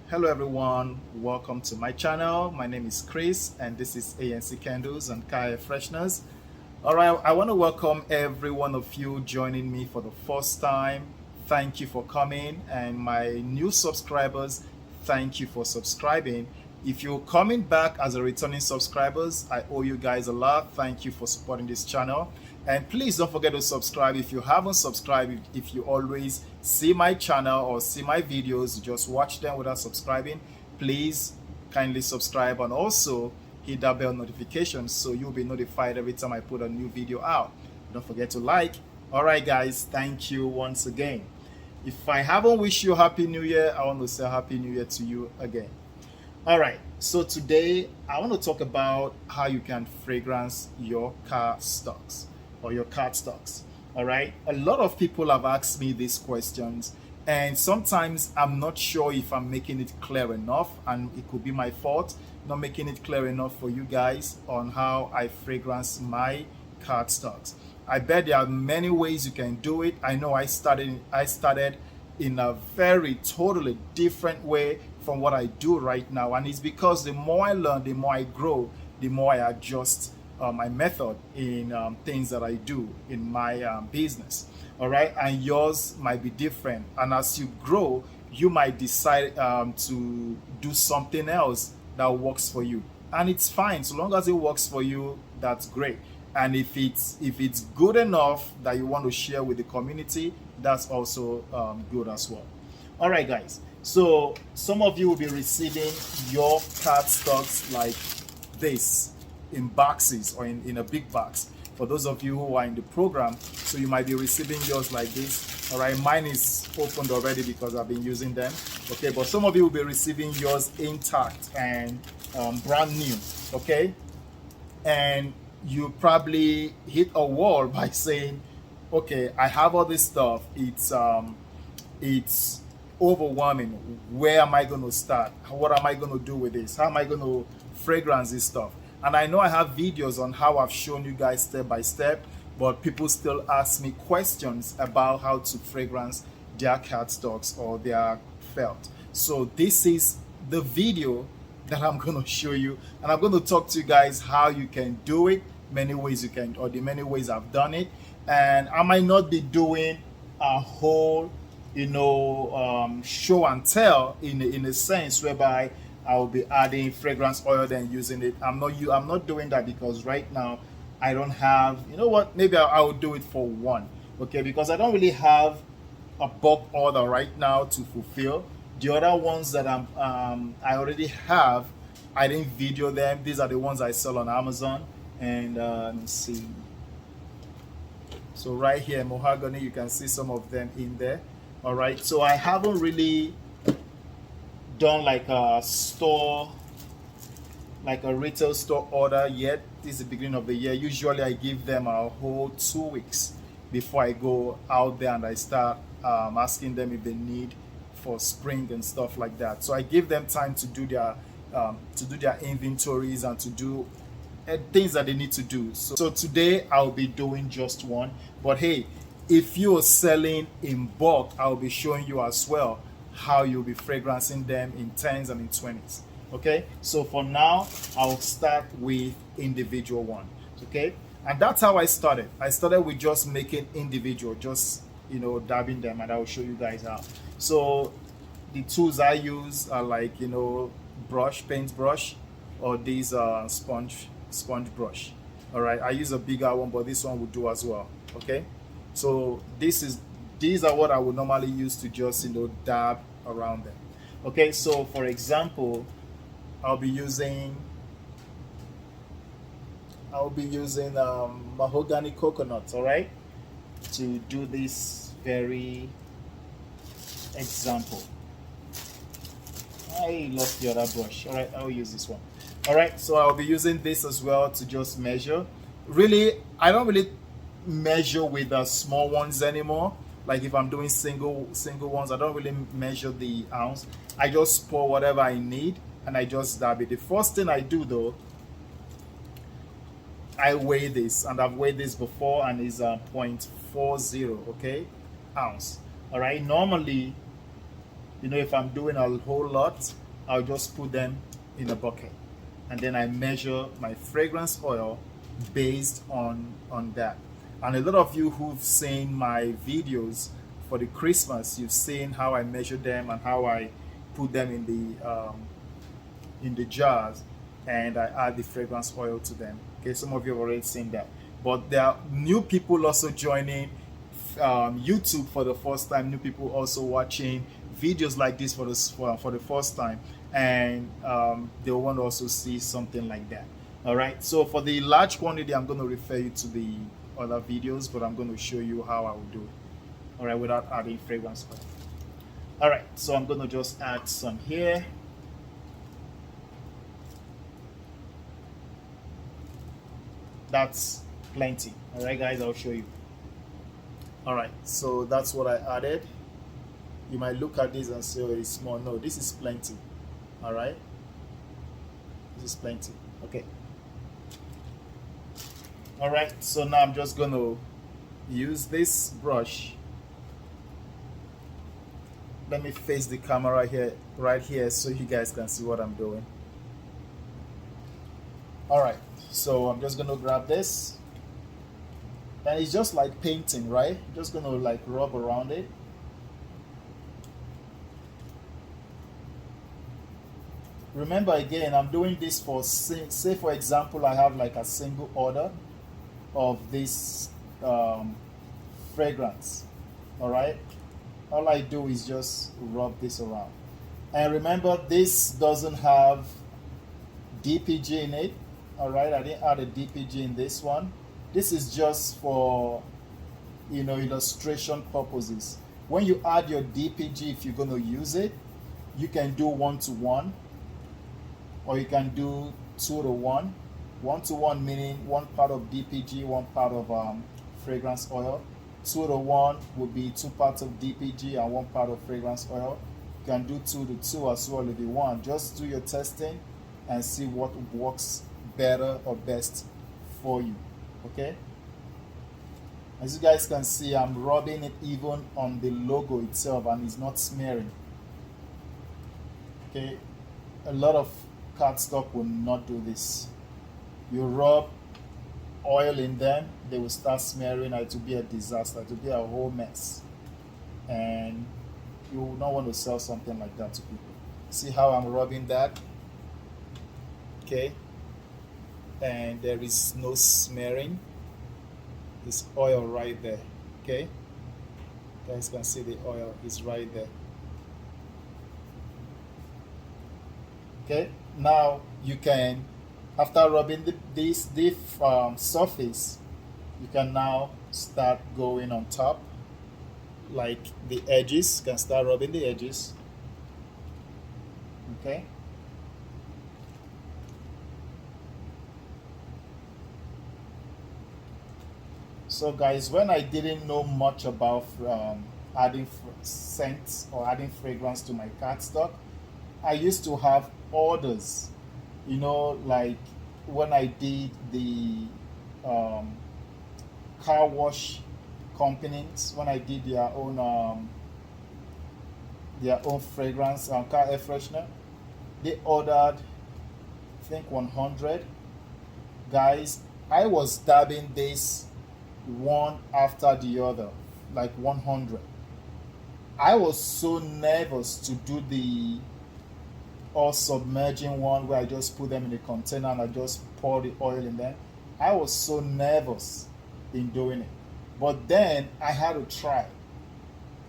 Hello everyone, welcome to my channel. My name is Chris and this is ANC Candles and Kaya Fresheners. Alright, I want to welcome every one of you joining me for the first time. Thank you for coming, and my new subscribers, thank you for subscribing. If you're coming back as a returning subscribers, I owe you guys a lot. Thank you for supporting this channel. And please don't forget to subscribe if you haven't subscribed. If you always see my channel or see my videos, just watch them without subscribing, please kindly subscribe and also hit that bell notification so you'll be notified every time I put a new video out. Don't forget to like. All right, guys, thank you once again. If I haven't wished you a happy new year, I want to say happy new year to you again. All right, so today I want to talk about how you can fragrance your car stocks or your card stocks. All right, a lot of people have asked me these questions, and sometimes I'm not sure if I'm making it clear enough, and it could be my fault not making it clear enough for you guys on how I fragrance my card stocks. I bet there are many ways you can do it. I know I started in a very totally different way from what I do right now, and it's because the more I learn, the more I grow, the more I adjust my method in things that I do in my business. All right, and yours might be different, and as you grow, you might decide to do something else that works for you, and it's fine. So long as it works for you, that's great. And if it's good enough that you want to share with the community, that's also good as well. All right, guys, so some of you will be receiving your card stocks like this in boxes or in a big box. For those of you who are in the program, so you might be receiving yours like this. All right, mine is opened already because I've been using them. Okay, but some of you will be receiving yours intact and brand new. Okay, and you probably hit a wall by saying, okay, I have all this stuff, it's overwhelming. Where am I going to start? What am I going to do with this? How am I going to fragrance this stuff? And I know I have videos on how I've shown you guys step by step, but people still ask me questions about how to fragrance their cardstocks or their felt. So this is the video that I'm going to show you, and I'm going to talk to you guys how you can do it, many ways you can, or the many ways I've done it. And I might not be doing a whole show and tell in a sense whereby I'll be adding fragrance oil then using it. I'm not doing that because right now I don't have, you know what, maybe I will do it for one, okay, because I don't really have a bulk order right now to fulfill. The other ones that I already have, I didn't video them. These are the ones I sell on Amazon. And let me see. So right here, mahogany, you can see some of them in there. All right, so I haven't really done like a store, like a retail store order yet. This is the beginning of the year. Usually I give them a whole 2 weeks before I go out there and I start asking them if they need for spring and stuff like that. So I give them time to do their inventories and to do things that they need to do. So today I'll be doing just one, but hey, if you're selling in bulk, I'll be showing you as well how you'll be fragrancing them in 10s and in 20s. Okay, so for now I'll start with individual one. Okay, and that's how I started. I started with just making individual, just dabbing them, and I'll show you guys how. So the tools I use are like paint brush, or these sponge brush. All right, I use a bigger one, but this one will do as well. Okay, so these are what I would normally use to just dab around them. Okay, so for example, I'll be using mahogany coconut, all right, to do this very example. I lost the other brush. All right, I'll use this one. All right, so I'll be using this as well to just measure. Really, I don't really measure with the small ones anymore. Like if I'm doing single ones, I don't really measure the ounce. I just pour whatever I need and I just dab it. The first thing I do though, I weigh this, and I've weighed this before, and it's 0.40, okay, ounce. All right, normally You know, if I'm doing a whole lot, I'll just put them in a bucket, and then I measure my fragrance oil based on that. And a lot of you who've seen my videos for the Christmas, you've seen how I measure them and how I put them in the jars, and I add the fragrance oil to them. Okay, some of you have already seen that, but there are new people also joining YouTube for the first time. New people also watching videos like this for the first time, and they want to also see something like that. All right. So for the large quantity, I'm going to refer you to the other videos, but I'm going to show you how I will do it. All right, without adding fragrance oil. All right. So I'm going to just add some here. That's plenty. All right, guys. I'll show you. All right. So that's what I added. You might look at this and say, oh, it's small. No, this is plenty. All right. This is plenty. Okay. All right. So now I'm just going to use this brush. Let me face the camera here, right here, so you guys can see what I'm doing. All right. So I'm just going to grab this. And it's just like painting, right? Just going to like rub around it. Remember, again, I'm doing this for, say for example, I have like a single order of this fragrance. All right, all I do is just rub this around. And remember, this doesn't have DPG in it. All right, I didn't add a DPG in this one. This is just for, you know, illustration purposes. When you add your DPG, if you're going to use it, you can do 1-to-1, or you can do 2-to-1. 1-to-1 meaning one part of DPG, one part of fragrance oil. 2-to-1 would be 2 parts of DPG and 1 part of fragrance oil. You can do 2-to-2 as well if you want. Just do your testing and see what works better or best for you. Okay? As you guys can see, I'm rubbing it even on the logo itself, and it's not smearing. Okay? A lot of cardstock will not do this. You rub oil in them, they will start smearing, and it will be a disaster. It will be a whole mess. And you will not want to sell something like that to people. See how I'm rubbing that? Okay? And there is no smearing. This oil right there. Okay? You guys can see the oil is right there. Okay? Now you can, after rubbing this surface, you can now start going on top, like the edges. You can start rubbing the edges. Okay? So guys, when I didn't know much about adding scents or adding fragrance to my cardstock, I used to have orders, you know, like when I did the car wash companies, when I did their own fragrance car air freshener, they ordered, I think, 100. Guys, I was dabbing this one after the other, like 100. I was so nervous to do the all submerging one where I just put them in a container and I just pour the oil in them. I was so nervous in doing it. But then I had to try.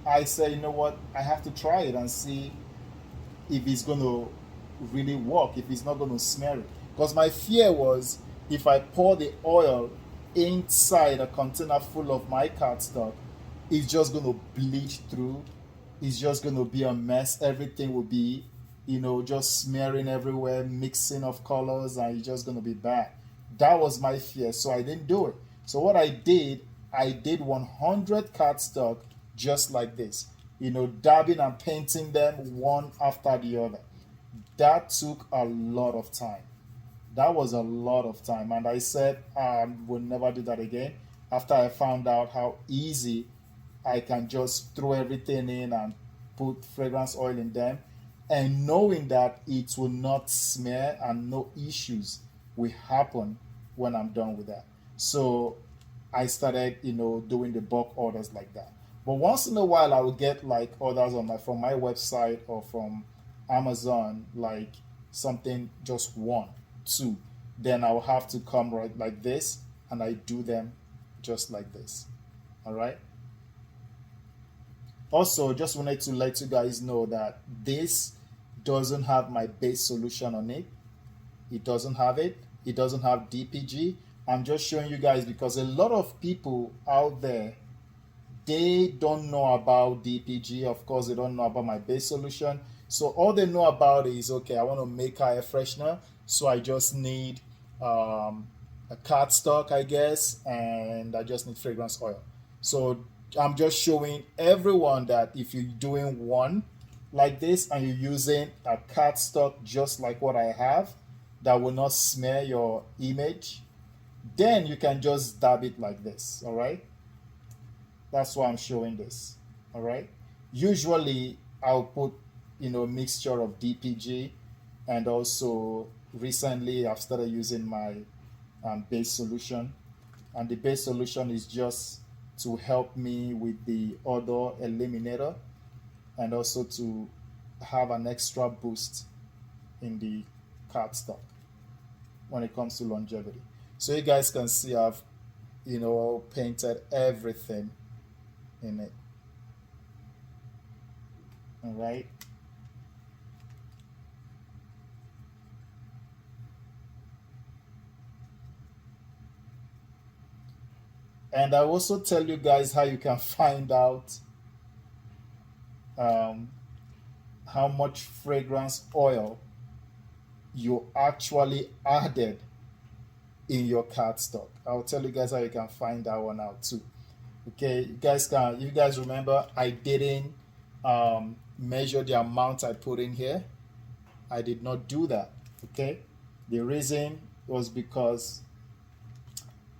I said, you know what, I have to try it and see if it's going to really work, if it's not going to smear it. Because my fear was, if I pour the oil inside a container full of my cardstock, it's just going to bleed through. It's just going to be a mess. Everything will be, you know, just smearing everywhere, mixing of colors, and it's just going to be bad. That was my fear, so I didn't do it. So what I did 100 cardstock just like this, you know, dabbing and painting them one after the other. That took a lot of time. That was a lot of time, and I said I will never do that again after I found out how easy I can just throw everything in and put fragrance oil in them, and knowing that it will not smear and no issues will happen when I'm done with that. So I started, doing the bulk orders like that. But once in a while, I will get like orders on my from my website or from Amazon, like something just one, two. Then I'll have to come right like this, and I do them just like this. All right. Also, just wanted to let you guys know that this doesn't have my base solution on it. It doesn't have it. It doesn't have DPG. I'm just showing you guys because a lot of people out there, they don't know about DPG. Of course, they don't know about my base solution. So all they know about is, okay, I want to make air freshener. So I just need a cardstock, I guess, and I just need fragrance oil. So I'm just showing everyone that if you're doing one like this and you're using a cardstock just like what I have, that will not smear your image, then you can just dab it like this. All right, that's why I'm showing this. All right, usually I'll put mixture of DPG, and also recently I've started using my base solution, and the base solution is just to help me with the odor eliminator, and also to have an extra boost in the cardstock when it comes to longevity. So you guys can see I've painted everything in it. All right. And I also tell you guys how you can find out um, how much fragrance oil you actually added in your cardstock. I'll tell you guys how you can find that one out too. Okay, you guys remember I didn't measure the amount I put in here. I did not do that. Okay, the reason was because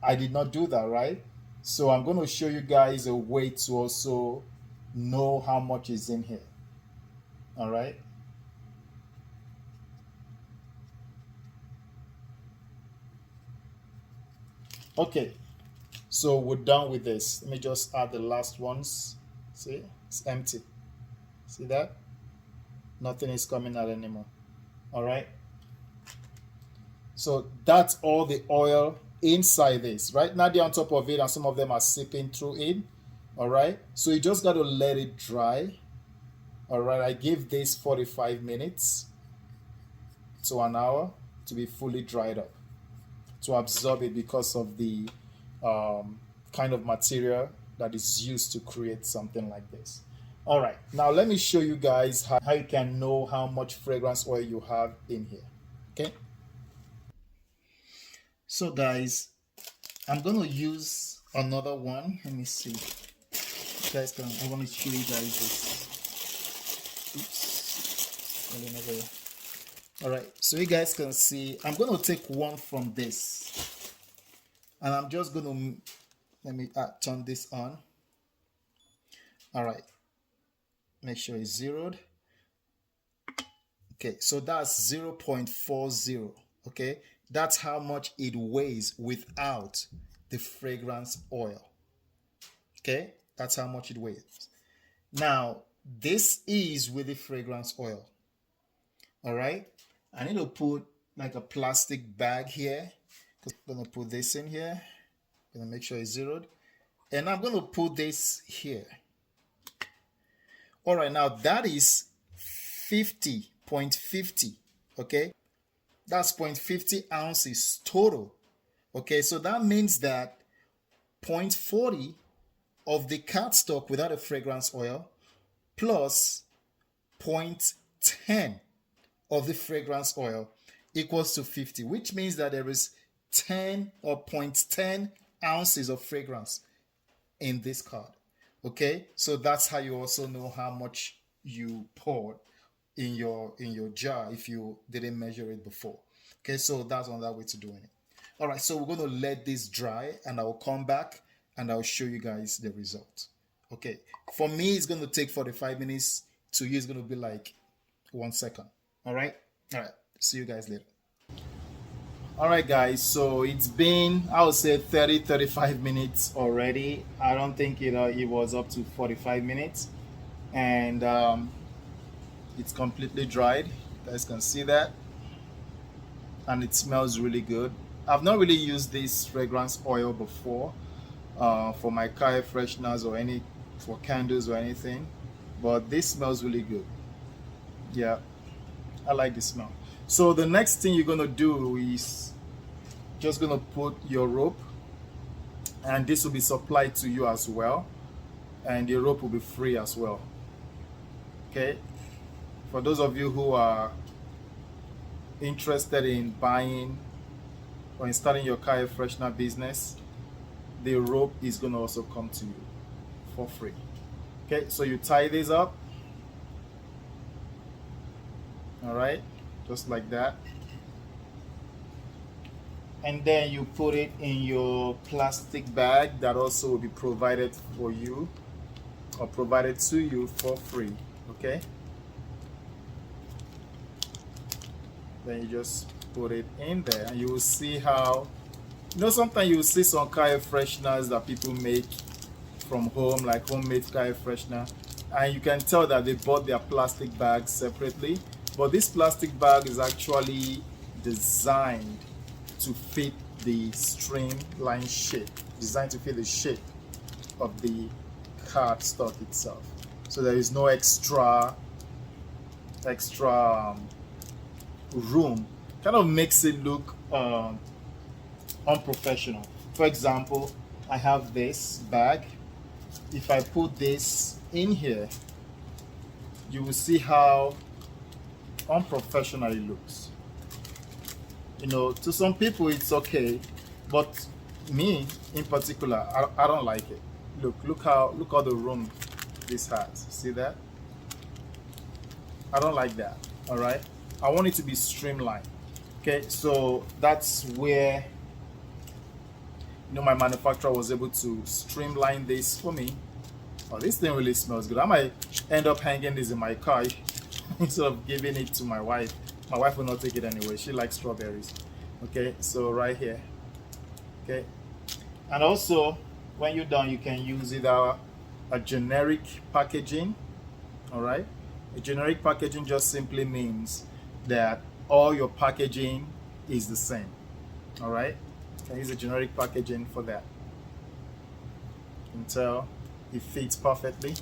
I did not do that, right? So I'm going to show you guys a way to also know how much is in here. All right. Okay, so we're done with this. Let me just add the last ones. See, it's empty. See that? Nothing is coming out anymore. All right. So that's all the oil inside this. Right now they're on top of it, and some of them are seeping through it. All right. So you just got to let it dry. All right. I give this 45 minutes to an hour to be fully dried up, to absorb it because of the kind of material that is used to create something like this. All right, now let me show you guys how you can know how much fragrance oil you have in here. Okay, so guys, I'm gonna use another one. Let me see. You guys can. I want to show you guys this. Oops. All right, so you guys can see. I'm gonna take one from this, and I'm just gonna let me turn this on. All right, make sure it's zeroed. Okay, so that's 0.40. Okay, that's how much it weighs without the fragrance oil. Okay, that's how much it weighs. Now, this is with the fragrance oil. All right, I need to put like a plastic bag here. I'm gonna put this in here. I'm gonna make sure it's zeroed, and I'm gonna put this here. All right, now that is 50.50. Okay, that's 0.50 ounces total. Okay, so that means that 0.40 of the cardstock without a fragrance oil plus 0.10 of the fragrance oil equals to 50, which means that there is 10 or 0.10 ounces of fragrance in this card. Okay, so that's how you also know how much you poured in your jar if you didn't measure it before. Okay, so that's another way to doing it. All right, so we're going to let this dry, and I'll come back and I'll show you guys the result. Okay, for me it's going to take 45 minutes to you is going to be like 1 second. All right. All right. See you guys later. All right, guys. So it's been, I would say, 35 minutes already. I don't think it was up to 45 minutes. And it's completely dried. You guys can see that. And it smells really good. I've not really used this fragrance oil before for my car air fresheners or for candles or anything. But this smells really good. Yeah, I like the smell. So the next thing you're going to do is just going to put your rope, and this will be supplied to you as well, and the rope will be free as well. Okay, for those of you who are interested in buying or in starting your car air freshener business, the rope is going to also come to you for free. Okay, so you tie this up, all right, just like that, and then you put it in your plastic bag that also will be provided for you or provided to you for free. Okay, then you just put it in there, and you will see how, sometimes you will see some car air fresheners that people make from home, like homemade car air freshener, and you can tell that they bought their plastic bags separately. But this plastic bag is actually designed to fit the streamline shape, designed to fit the shape of the cardstock itself. So there is no extra room. Kind of makes it look unprofessional. For example, I have this bag. If I put this in here, you will see how unprofessional it looks. To some people it's okay, but me in particular, I don't like it. Look how the room this has. See that? I don't like that. All right, I want it to be streamlined. Okay, so that's where my manufacturer was able to streamline this for me. Oh, this thing really smells good. I might end up hanging this in my car instead of giving it to my wife. My wife will not take it anyway. She likes strawberries. Okay, so right here. Okay, and also when you're done, you can use either a generic packaging. All right, a generic packaging just simply means that all your packaging is the same. All right, you can use a generic packaging for that. You can tell it fits perfectly.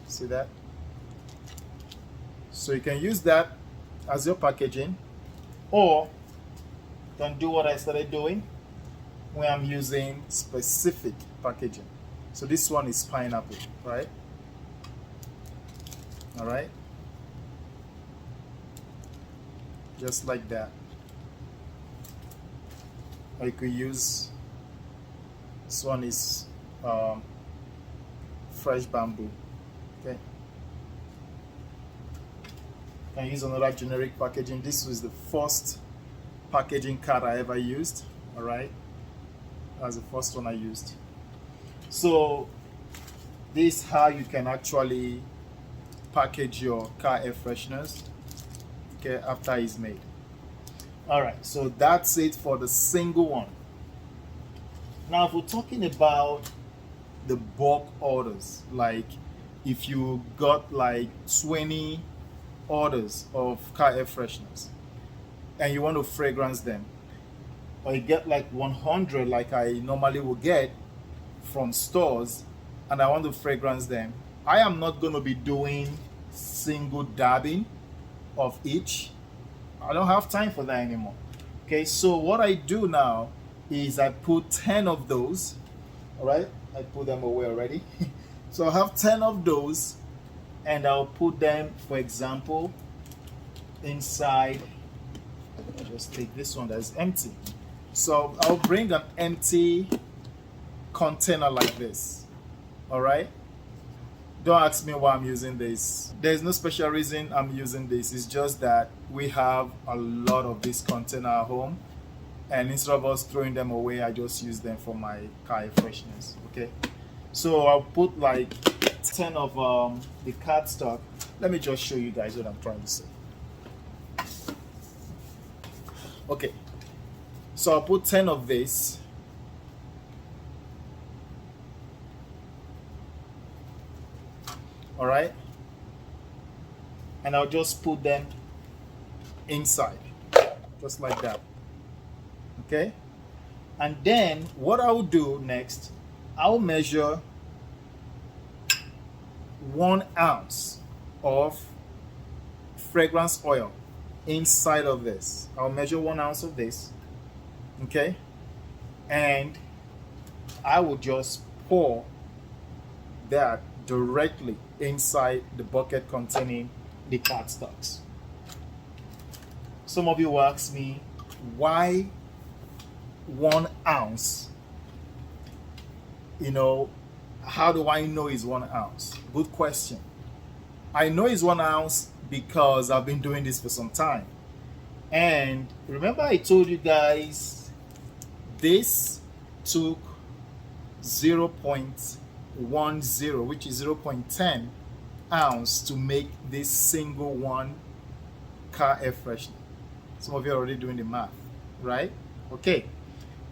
See that? So you can use that as your packaging, or you can do what I started doing when I'm using specific packaging. So this one is pineapple, right? All right, just like that. Or you could use, this one is fresh bamboo. Okay, can use another generic packaging. This was the first packaging card I ever used. All right, that's the first one I used. So this is how you can actually package your car air fresheners, okay, after it's made. All right, so that's it for the single one. Now if we're talking about the bulk orders, like if you got like 20 orders of car air fresheners and you want to fragrance them, or you get like 100 like I normally will get from stores, and I want to fragrance them, I am not going to be doing single dabbing of each. I don't have time for that anymore. Okay, so what I do now is I put 10 of those. All right, I put them away already. So I have 10 of those, and I'll put them, for example, inside. I'll just take this one that's empty. So I'll bring an empty container like this. All right, don't ask me why I'm using this. There's no special reason I'm using this. It's just that we have a lot of this container at home, and instead of us throwing them away, I just use them for my car air fresheners. Okay, so I'll put like 10 of the cardstock Let me just show you guys what I'm trying to say. Okay, so I'll put 10 of this. All right, and I'll just put them inside, just like that. Okay, and then what I'll do next, I'll measure 1 ounce of fragrance oil inside of this. I'll measure 1 ounce of this. Okay, and I will just pour that directly inside the bucket containing the cardstocks. Some of you will ask me, why 1 ounce? You know, how do I know it's 1 ounce? Good question. I know it's 1 ounce because I've been doing this for some time. And remember I told you guys this took 0.10, which is 0.10 ounce to make this single one car air freshener. Some of you are already doing the math, right? Okay,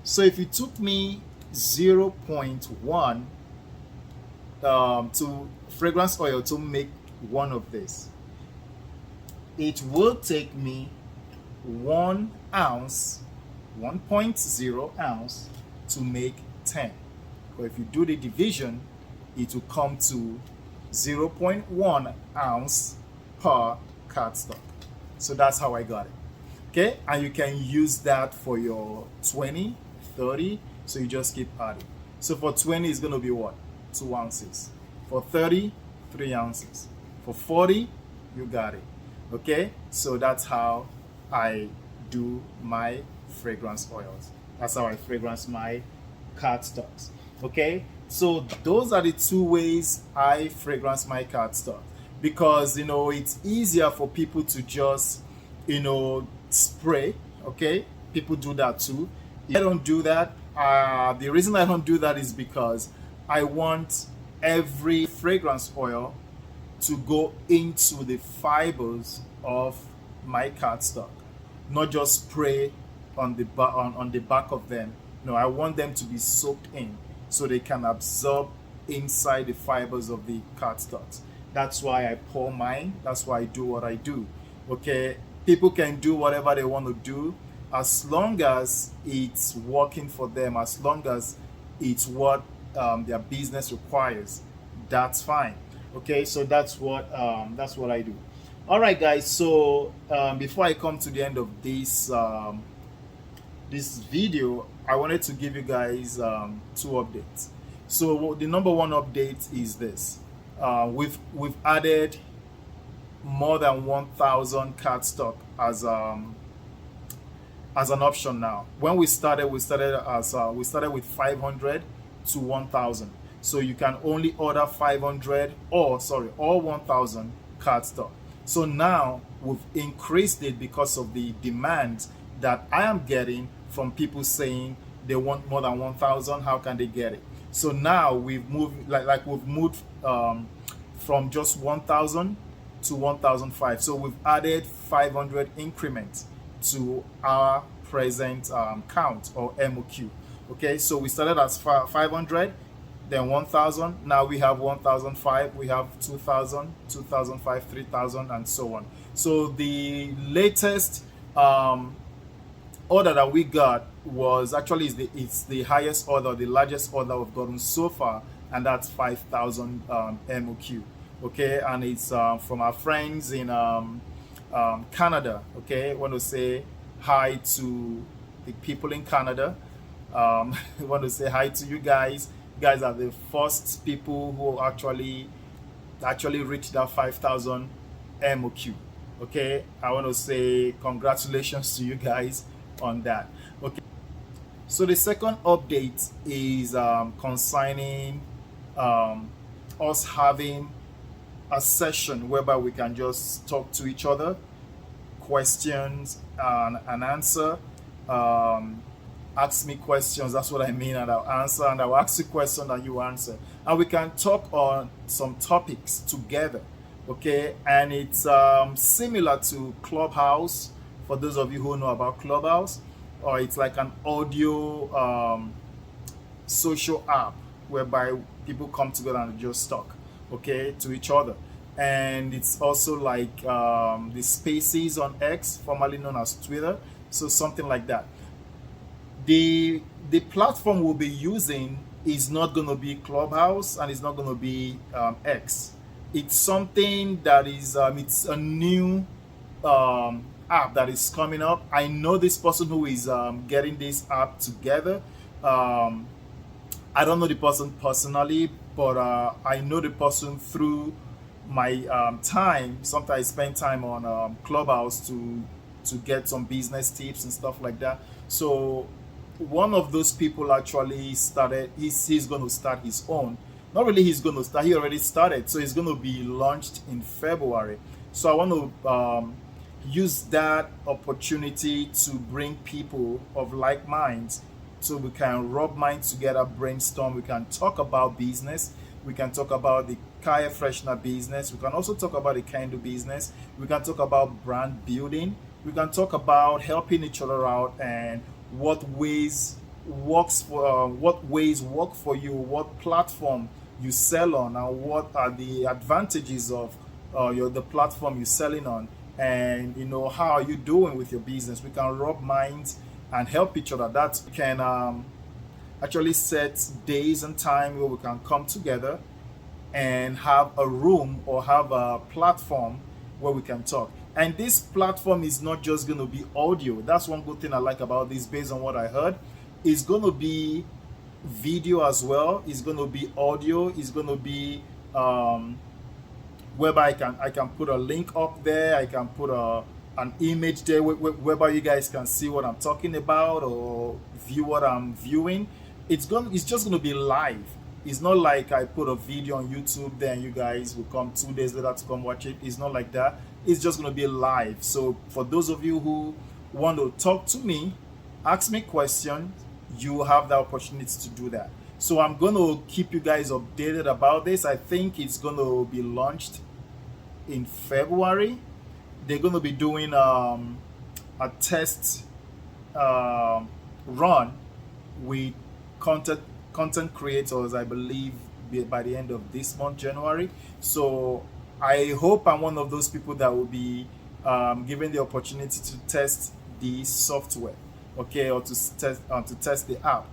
so if it took me 0.1 to fragrance oil to make one of this, it will take me 1 ounce, 1.0 ounce to make 10. But if you do the division, it will come to 0.1 ounce per cardstock. So that's how I got it. Okay, and you can use that for your 20, 30, so you just keep adding. So for 20, it's going to be what? 2 ounces. For 30, 3 ounces. For 40, you got it. Okay, so that's how I do my fragrance oils. That's how I fragrance my cardstocks. Okay, so those are the 2 ways I fragrance my cardstock, because it's easier for people to just spray. Okay, people do that too. I don't do that. The reason I don't do that is because I want every fragrance oil to go into the fibers of my cardstock, not just spray on the back of them. No, I want them to be soaked in so they can absorb inside the fibers of the cardstocks. That's why I pour mine. That's why I do what I do. Okay, people can do whatever they want to do as long as it's working for them, as long as it's what their business requires. That's fine. Okay, so that's what I do. All right, guys. So before I come to the end of this this video, I wanted to give you guys 2 updates. So the number 1 update is this: we've added more than 1,000 cardstock as an option now. When we started with 500 to 1,000. So you can only order 500 or all 1,000 cardstock. So now we've increased it because of the demand that I am getting from people saying they want more than 1,000. How can they get it? So now we've moved we've moved from just 1,000 to 1,005. So we've added 500 increments to our present count or MOQ. Okay, so we started as 500, then 1,000. Now we have 1,005. We have 2,000, 2,005, 3,000, and so on. So the latest order that we got was actually it's the highest order, the largest order we've gotten so far, and that's 5,000 MOQ. Okay, and it's from our friends in Canada. Okay, I want to say hi to the people in Canada. I want to say hi to you guys. You guys are the first people who actually reached that 5,000 MOQ. Okay, I want to say congratulations to you guys on that. Okay, so the second update is concerning us having a session whereby we can just talk to each other, questions and answer. Ask me questions, that's what I mean, and I'll answer, and I'll ask you questions and you answer, and we can talk on some topics together. Okay, and it's similar to Clubhouse for those of you who know about Clubhouse, or it's like an audio social app whereby people come together and just talk, okay, to each other. And it's also like the Spaces on X, formerly known as Twitter, so something like that. The platform we'll be using is not going to be Clubhouse, and it's not going to be X. It's something that is it's a new app that is coming up. I know this person who is getting this app together. I don't know the person personally, but I know the person through my time. Sometimes I spend time on Clubhouse to get some business tips and stuff like that. So one of those people actually started. He's going to start his own. Not really. He's going to start. He already started. So it's going to be launched in February. So I want to use that opportunity to bring people of like minds, so we can rub minds together, brainstorm. We can talk about business. We can talk about the Kaya Freshener business. We can also talk about the Kendo business. We can talk about brand building. We can talk about helping each other out and what ways work for you, what platform you sell on, and what are the advantages of the platform you're selling on, and how are you doing with your business. We can rub minds and help each other. That can actually set days and time where we can come together and have a room or have a platform where we can talk. And this platform is not just going to be audio. That's one good thing I like about this, based on what I heard. It's going to be video as well. It's going to be audio. It's going to be whereby I can put a link up there. I can put an image there whereby you guys can see what I'm talking about or view what I'm viewing. It's just going to be live. It's not like I put a video on YouTube, then you guys will come 2 days later to come watch it. It's not like that. It's just going to be live. So for those of you who want to talk to me, ask me questions, you have the opportunity to do that. So I'm going to keep you guys updated about this. I think it's going to be launched in February. They're going to be doing a test run with content creators, I believe, by the end of this month, January. So I hope I'm one of those people that will be given the opportunity to test the software, okay, or to test the app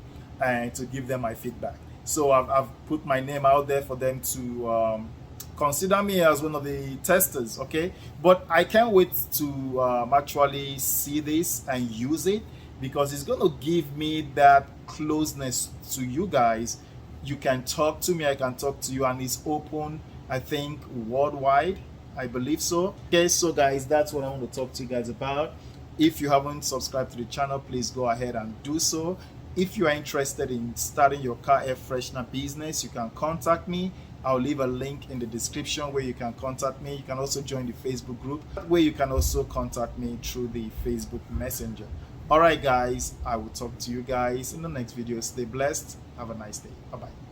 and to give them my feedback. So I've put my name out there for them to consider me as one of the testers, okay? But I can't wait to actually see this and use it, because it's going to give me that closeness to you guys. You can talk to me, I can talk to you, and it's open, I think, worldwide. I believe so. Okay, so guys, that's what I want to talk to you guys about. If you haven't subscribed to the channel, please go ahead and do so. If you are interested in starting your car air freshener business, you can contact me. I'll leave a link in the description where you can contact me. You can also join the Facebook group, where you can also contact me through the Facebook Messenger. All right, guys, I will talk to you guys in the next video. Stay blessed. Have a nice day. Bye-bye.